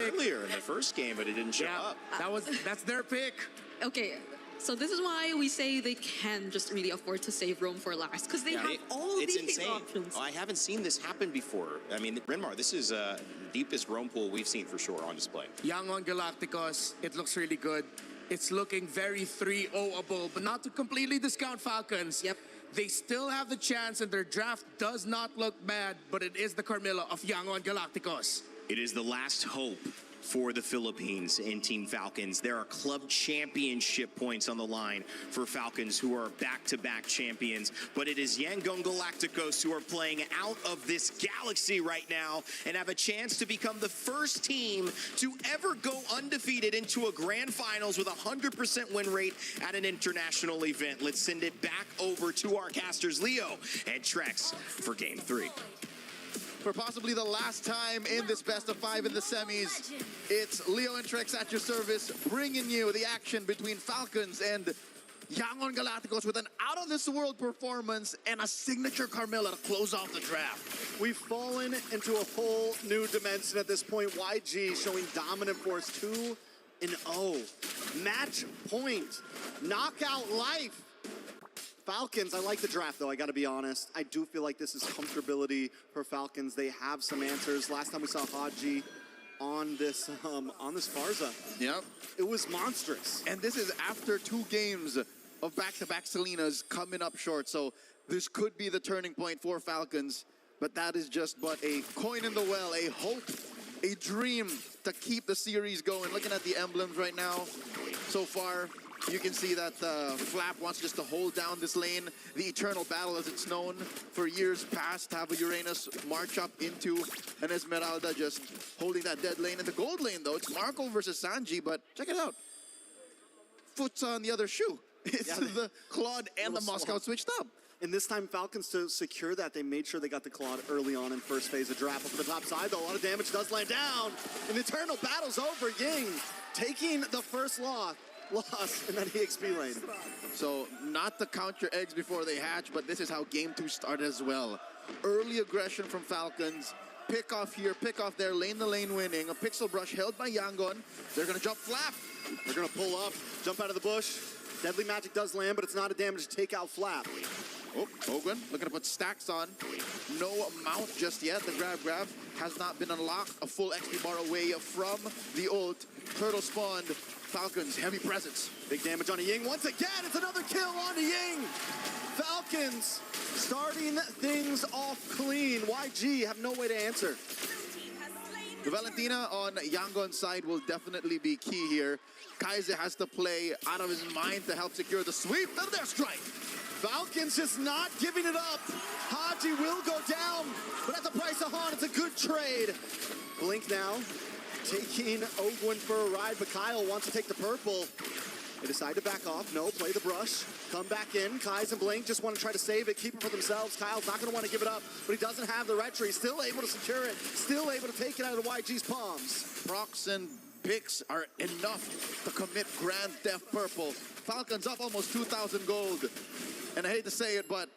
earlier in the first game, but it didn't show up. That's their pick. Okay, so this is why we say they can just really afford to save Rome for last, because they have all it's these insane. options. I haven't seen this happen before. I mean, Renmar, this is the deepest Rome pool we've seen for sure on display. Yangon Galacticos, it looks really good. It's looking very 3-0-able, but not to completely discount Falcons. Yep. They still have the chance, and their draft does not look bad, but it is the Carmilla of Yangon Galacticos. It is the last hope for the Philippines in Team Falcons. There are club championship points on the line for Falcons, who are back-to-back champions. But it is Yangon Galacticos who are playing out of this galaxy right now and have a chance to become the first team to ever go undefeated into a grand finals with a 100% win rate at an international event. Let's send it back over to our casters, Leo and Trex, for Game 3. For possibly the last time in this best of 5 in the semis, it's Leo and Trex at your service, bringing you the action between Falcons and Yangon Galacticos with an out-of-this-world performance and a signature Carmilla to close off the draft. We've fallen into a whole new dimension at this point. YG showing dominant force 2-0. Match point. Knockout life. Falcons, I like the draft though, I gotta be honest. I do feel like this is comfortability for Falcons. They have some answers. Last time we saw Haji on this Farza. Yep. It was monstrous. And this is after 2 games of back-to-back Salinas coming up short. So this could be the turning point for Falcons. But that is just but a coin in the well, a hope, a dream to keep the series going. Looking at the emblems right now, so far, you can see that Flap wants just to hold down this lane. The Eternal Battle, as it's known for years past, have a Uranus march up into an Esmeralda, just holding that dead lane. In the gold lane, though, it's Marco versus Sanji, but check it out. Foot's on the other shoe. It's the Claude and the Moscow switched up. And this time, Falcons, to secure that, they made sure they got the Claude early on in first phase of draft. Up the top side, though, a lot of damage does land down. And the Eternal Battle's over. Ying taking the first loss in that EXP lane. So, not to count your eggs before they hatch, but this is how Game 2 started as well. Early aggression from Falcons. Pick off here, pick off there, lane to lane winning. A Pixel Brush held by Yangon. They're going to jump Flap. They're going to pull up, jump out of the bush. Deadly Magic does land, but it's not a damage to take out Flap. Oh, Hogan looking to put stacks on. No mount just yet. The grab has not been unlocked. A full XP bar away from the ult. Turtle spawned. Falcons, heavy presence. Big damage on a Ying. Once again, it's another kill on a Ying. Falcons starting things off clean. YG have no way to answer. The Valentina on Yangon's side will definitely be key here. Kaiser has to play out of his mind to help secure the sweep. And their strike. Falcons just not giving it up. Haji will go down, but at the price of Han, it's a good trade. Blink now, taking Ogwin for a ride, but Kyle wants to take the purple. They decide to back off. No, play the brush. Come back in. Kai's and Blink just want to try to save it, keep it for themselves. Kyle's not going to want to give it up, but he doesn't have the retry. Still able to secure it. Still able to take it out of the YG's palms. Procs and picks are enough to commit Grand Theft Purple. Falcons up almost 2,000 gold. And I hate to say it, but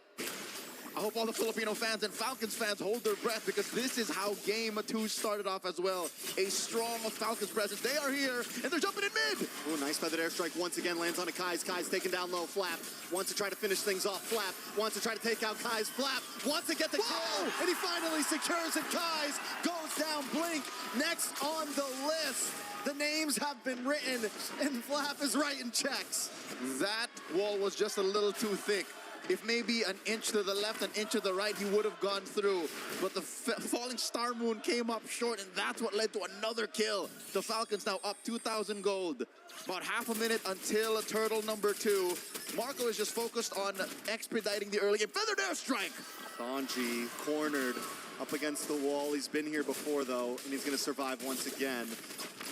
I hope all the Filipino fans and Falcons fans hold their breath, because this is how Game 2 started off as well. A strong Falcons presence. They are here, and they're jumping in mid. Ooh, nice feathered airstrike once again lands on a Kai's. Kai's taken down low. Flap wants to try to finish things off. Flap wants to try to take out Kai's. Flap wants to get the kill, and he finally secures it. Kai's goes down. Blink next on the list. The names have been written, and Flap is writing checks. That wall was just a little too thick. If maybe an inch to the left, an inch to the right, he would have gone through. But the falling Star Moon came up short, and that's what led to another kill. The Falcons now up 2,000 gold. About half a minute until turtle number 2. Marco is just focused on expediting the early game. Feathered airstrike! Sanji cornered up against the wall. He's been here before, though, and he's going to survive once again.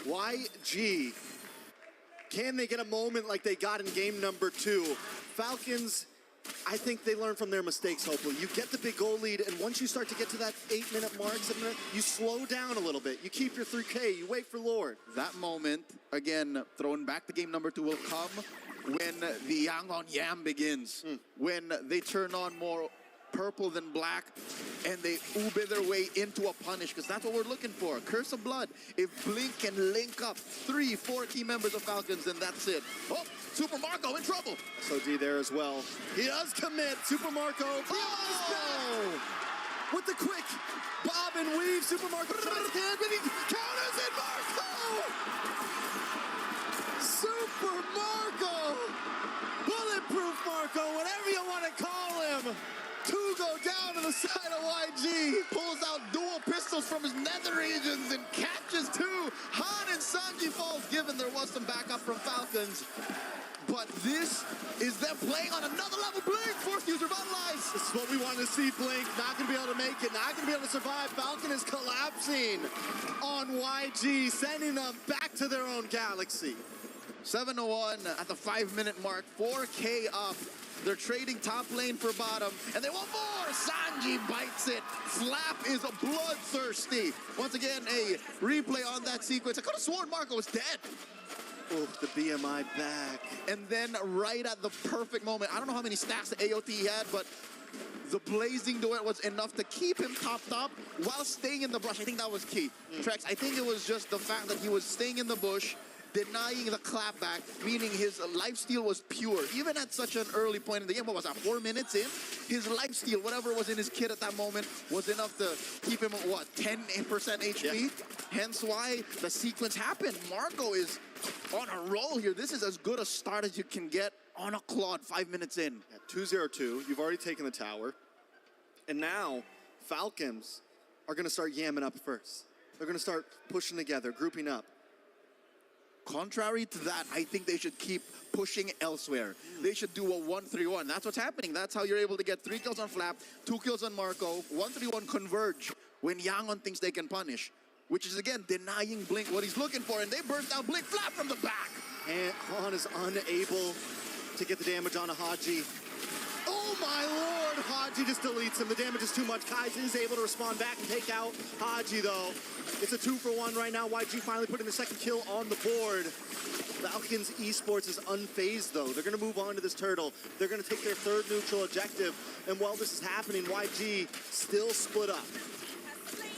YG, can they get a moment like they got in game number 2? Falcons, I think they learn from their mistakes, hopefully. You get the big goal lead, and once you start to get to that 8-minute mark, 7 minute, you slow down a little bit. You keep your 3K, you wait for Lord. That moment, again, thrown back to game number 2, will come when the Yangon Yam begins. When they turn on more purple than black, and they ube their way into a punish, because that's what we're looking for. Curse of Blood. If Blink can link up 3-4 key members of Falcons, then that's it. Oh, Super Marco in trouble. SOD there as well. He does commit. Super Marco. Oh! With the quick bob and weave, Super Marco tries again, but he counters it, Marco! Super Marco! Bulletproof Marco, whatever you want to call him. Two go down to the side of YG. Pulls out dual pistols from his nether regions and catches two. Han and Sanji falls, given there was some backup from Falcons. But this is them playing on another level. Blink, fourth user revitalized. This is what we want to see, Blink. Not going to be able to make it. Not going to be able to survive. Falcon is collapsing on YG, sending them back to their own galaxy. 7-1 at the 5-minute mark. 4K up. They're trading top lane for bottom, and they want more. Sanji bites it. Flap is bloodthirsty. Once again, a replay on that sequence. I could have sworn Marco was dead. Oh, the BMI back. And then right at the perfect moment, I don't know how many stacks the AOT he had, but the blazing duet was enough to keep him topped up while staying in the brush. I think that was key. Trex, I think it was just the fact that he was staying in the bush, denying the clapback, meaning his lifesteal was pure. Even at such an early point in the game, what was that, 4 minutes in? His lifesteal, whatever was in his kit at that moment, was enough to keep him at, what, 10% HP? Yeah. Hence why the sequence happened. Marco is on a roll here. This is as good a start as you can get on a Claude 5 minutes in. At 2-0-2, you've already taken the tower. And now, Falcons are going to start yamming up first. They're going to start pushing together, grouping up. Contrary to that, I think they should keep pushing elsewhere. They should do a 1-3-1. That's what's happening. That's how you're able to get 3 kills on Flap, 2 kills on Marco, 1-3-1 converge when Yangon thinks they can punish, which is, again, denying Blink what he's looking for, and they burst out Blink Flap from the back. And Han is unable to get the damage on a Haji. Oh my lord, Haji just deletes him. The damage is too much. Kaizen is able to respond back and take out Haji, though. It's a 2-for-1 right now. YG finally putting the second kill on the board. Falcons Esports is unfazed, though. They're going to move on to this turtle. They're going to take their third neutral objective. And while this is happening, YG still split up.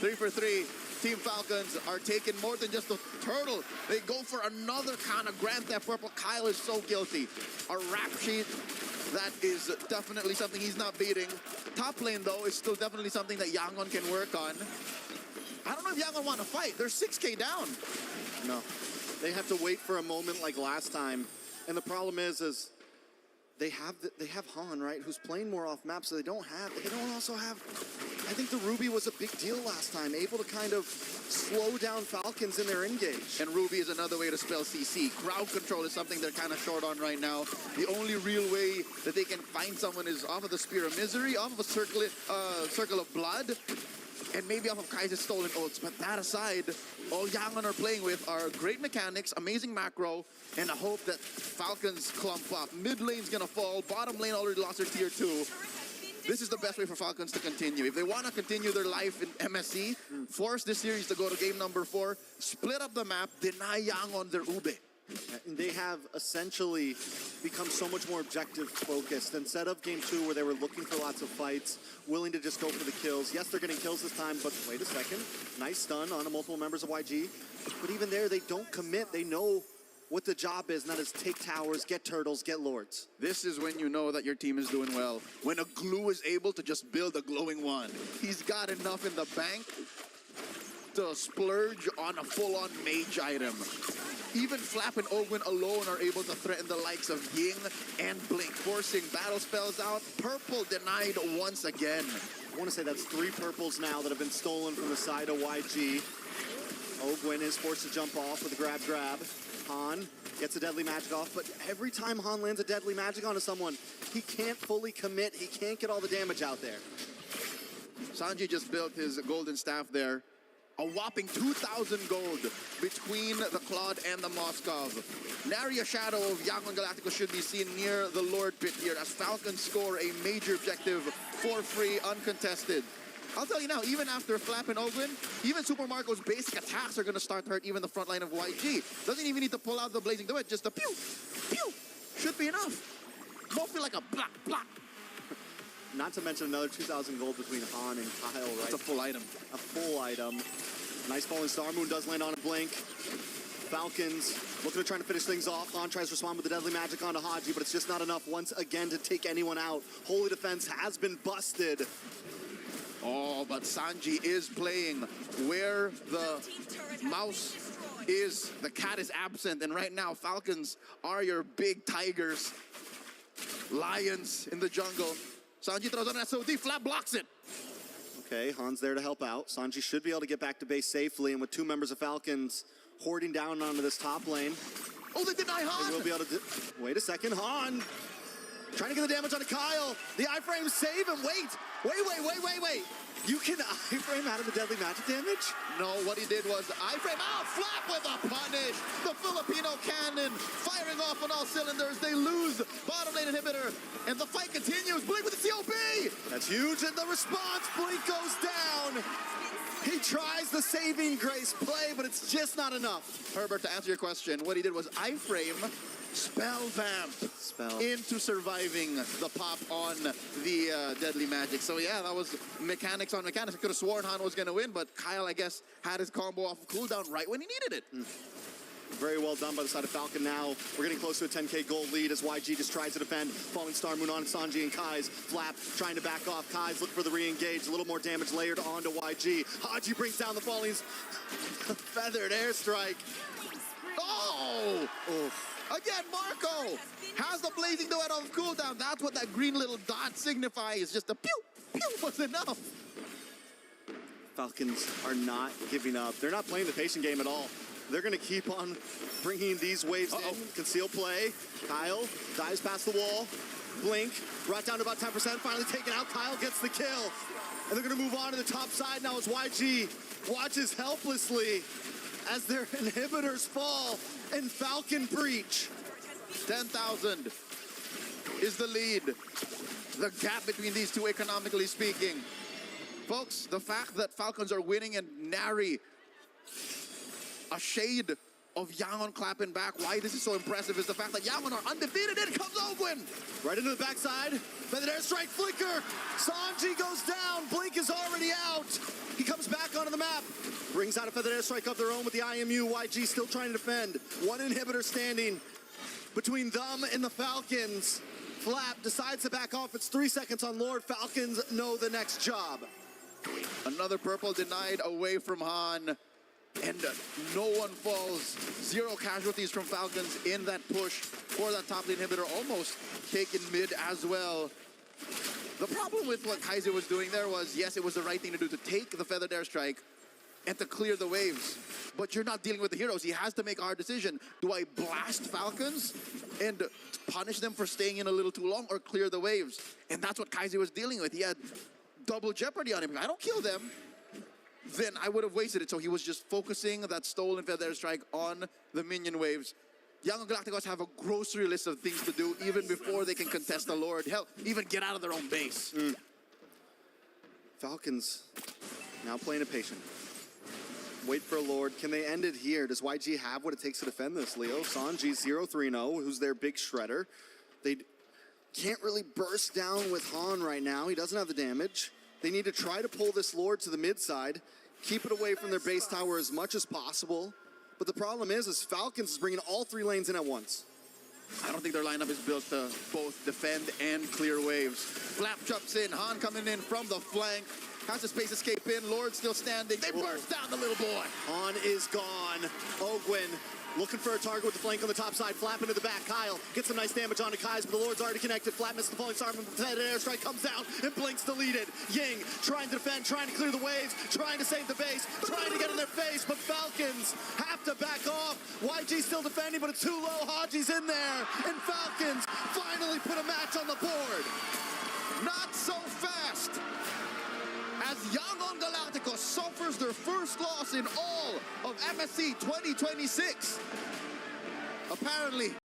3 for 3. Team Falcons are taking more than just a turtle. They go for another kind of Grand Theft Purple. Kyle is so guilty. A rap sheet, that is definitely something he's not beating. Top lane, though, is still definitely something that Yangon can work on. I don't know if Yangon want to fight. They're 6K down. No. They have to wait for a moment like last time. And the problem is they have Han, right, who's playing more off map, so they don't also have, I think the Ruby was a big deal last time, able to kind of slow down Falcons in their engage. And Ruby is another way to spell CC. Crowd control is something they're kind of short on right now. The only real way that they can find someone is off of the Spear of Misery, off of a Circle of Blood, and maybe off of Kaiser's Stolen Oaths. But that aside, all Yangon are playing with are great mechanics, amazing macro, and a hope that Falcons clump up. Mid lane's gonna fall, bottom lane already lost their tier 2. This is the best way for Falcons to continue. If they want to continue their life in MSC, force this series to go to game number 4, split up the map, deny Yangon their ube. And they have essentially become so much more objective focused. Instead of game 2 where they were looking for lots of fights, willing to just go for the kills. Yes, they're getting kills this time, but wait a second. Nice stun on multiple members of YG. But even there, they don't commit. They know what the job is, and that is take towers, get turtles, get lords. This is when you know that your team is doing well. When a glue is able to just build a glowing one. He's got enough in the bank to splurge on a full-on mage item. Even Flap and Ogwin alone are able to threaten the likes of Ying and Blink, forcing battle spells out. Purple denied once again. I want to say that's 3 purples now that have been stolen from the side of YG. Ogwin is forced to jump off with a grab. Han gets a deadly magic off, but every time Han lands a deadly magic onto someone, he can't fully commit. He can't get all the damage out there. Sanji just built his golden staff there. A whopping 2,000 gold between the Claude and the Moskov. Nary a shadow of Yangon Galacticos should be seen near the Lord pit here as Falcons score a major objective for free, uncontested. I'll tell you now, even after Flap and Ogwin, even Super Marco's basic attacks are going to start to hurt even the front line of YG. Doesn't even need to pull out the Blazing Duet, just a pew, pew. Should be enough. Won't feel like a block. Not to mention another 2,000 gold between Han and Kyle, right? That's a full item. A full item. Nice falling star. Moon does land on a blink. Falcons looking to try to finish things off. Han tries to respond with the deadly magic onto Haji, but it's just not enough once again to take anyone out. Holy Defense has been busted. Oh, but Sanji is playing where the mouse is. The cat is absent, and right now Falcons are your big tigers. Lions in the jungle. Sanji throws on an SOD, Flap blocks it. Okay, Han's there to help out. Sanji should be able to get back to base safely, and with two members of Falcons hoarding down onto this top lane, Oh, they deny Han! they will be able to wait a second, Han! Trying to get the damage onto Kyle. The iframe save him. Wait. You can iframe out of the deadly magic damage? No, what he did was iframe. Oh, Flap with a punish. The Filipino cannon firing off on all cylinders. They lose bottom lane inhibitor, and the fight continues. Blink with the COB. That's huge, and the response, Blink goes down. He tries the saving grace play, but it's just not enough. Herbert, to answer your question, what he did was iframe, spell vamp into surviving the pop on the deadly magic. So yeah, that was mechanics on mechanics. I could have sworn Han was going to win, but Kyle, I guess, had his combo off of cooldown right when he needed it. Very well done by the side of Falcon now. We're getting close to a 10k gold lead as YG just tries to defend. Falling Star Moon on Sanji and Kai's. Flap trying to back off. Kai's looking for the re-engage. A little more damage layered onto YG. Haji brings down the Falling's feathered airstrike. Oh! Again, Marco has the blazing duet off cooldown. That's what that green little dot signifies. Just a pew, pew was enough. Falcons are not giving up. They're not playing the patient game at all. They're going to keep on bringing these waves in. Conceal play. Kyle dives past the wall. Blink brought down to about 10%. Finally taken out. Kyle gets the kill. And they're going to move on to the top side now as YG watches helplessly as their inhibitors fall and Falcon breach. 10,000 is the lead. The gap between these two, economically speaking. Folks, the fact that Falcons are winning and nary a shade of Yangon clapping back. Why this is so impressive is the fact that Yangon are undefeated. In comes Ogwin. Right into the backside. Feathered airstrike flicker. Sanji goes down. Blink is already out. He comes back onto the map. Brings out a feathered airstrike of their own with the IMU. YG still trying to defend. One inhibitor standing between them and the Falcons. Flap decides to back off. It's 3 seconds on Lord. Falcons know the next job. Another purple denied away from Han. And no one falls. 0 casualties from Falcons in that push for that top lane inhibitor. Almost taken mid as well. The problem with what Kaiser was doing there was, yes, it was the right thing to do to take the feathered airstrike and to clear the waves. But you're not dealing with the heroes. He has to make a hard decision. Do I blast Falcons and punish them for staying in a little too long, or clear the waves? And that's what Kaiser was dealing with. He had double jeopardy on him. If I don't kill them, then I would have wasted it. So he was just focusing that stolen feather airstrike on the minion waves. Yangon Galacticos have a grocery list of things to do even before they can contest the Lord. Hell, even get out of their own base. Falcons now playing a patient. Wait for a Lord. Can they end it here? Does YG have what it takes to defend this, Leo? Sanji's 0-3-0, who's their big shredder. They can't really burst down with Han right now. He doesn't have the damage. They need to try to pull this Lord to the mid side, keep it away from their base tower as much as possible. But the problem is Falcons is bringing all 3 lanes in at once. I don't think their lineup is built to both defend and clear waves. Flap jumps in, Han coming in from the flank. Has a space escape in, Lord still standing. They burst down the little boy. Han is gone. Ogwin looking for a target with the flank on the top side. Flap into the back. Kyle gets some nice damage onto Kai's, but the Lord's already connected. Flap misses the falling star. The airstrike comes down and Blink's deleted. Ying trying to defend, trying to clear the waves, trying to save the base, trying to get in their face, but Falcons have to back off. YG still defending, but it's too low. Haji's in there, and Falcons finally put a match on the board. Not so fast. As Yangon Galacticos suffers their first loss in all of MSC 2026. Apparently,